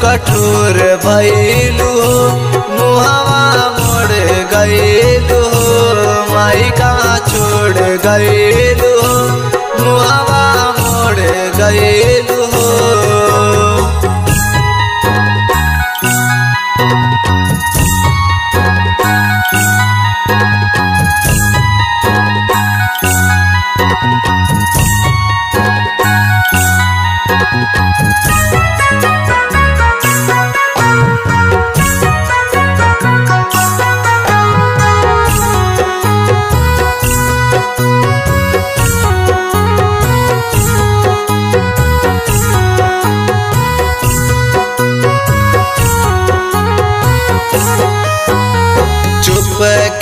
कठोर भइलू मुहावा मोड़ गइलू माई कहाँ छोड़ गइलू मुहावा मोड़ गइलू।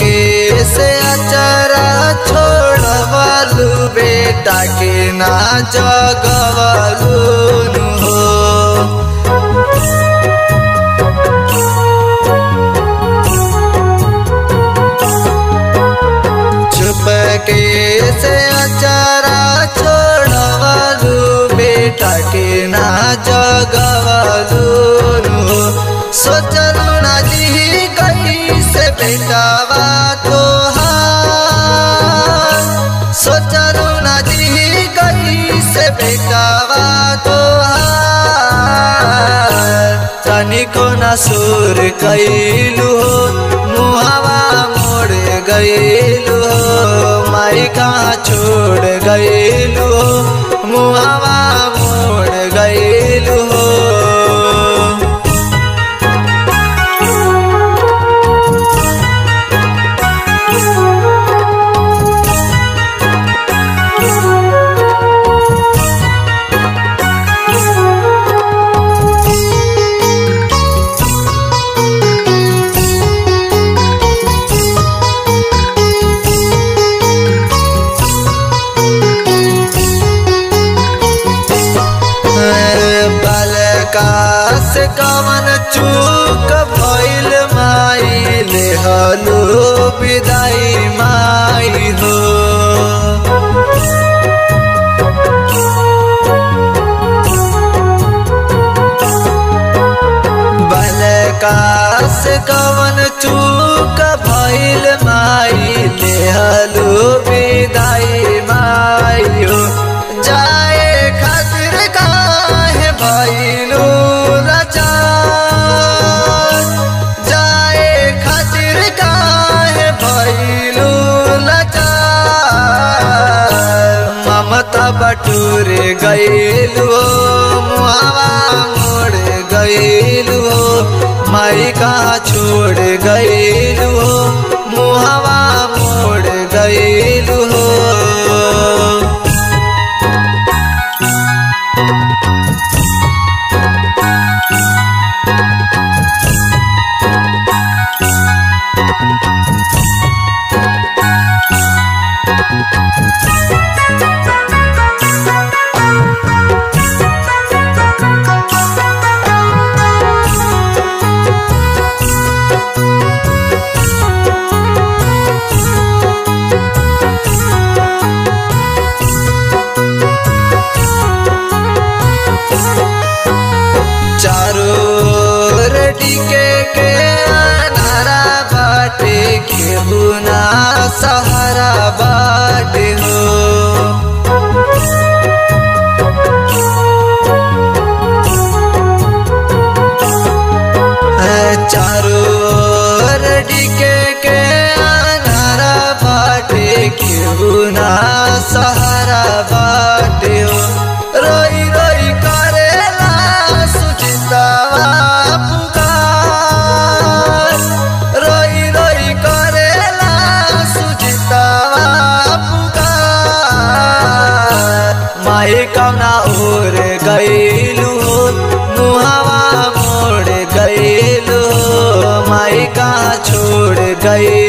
के से अचारा छोड़वालू बेटा के ना जगवालू हो। चुप के से अचारा छोड़वालू बेटा के ना जगवालू हो। सोचलू ना जी गई से बेटावा तोहार सोचलू ना जी गई से बेटावा तोहार तनिको न सुर कैलू मुहावा मोड़ गइलू माई कहाँ छोड़ गइलू मुहावा मोड़ गइलू। कास कवन चूक भइल माई लेहलू विदाई माई हो। कास कवन चूक भइल माई लेहलू विदाई माई हो। जाए खातिर काहे भइलू बटूर गइलू मुहावा मोड़ गइलू माई कहाँ छोड़ गइलू मुहावा मोड़ गइलू। केहुना सहारा बाटे हो। चारों ओर डिके के अनारा बाटे केहुना सहारा बाटे हो। रोई रोई करेला सुचितावा माई कौना ओर गइलू मुहावा मोड़ गइलू माई कहाँ छोड़ गइलू।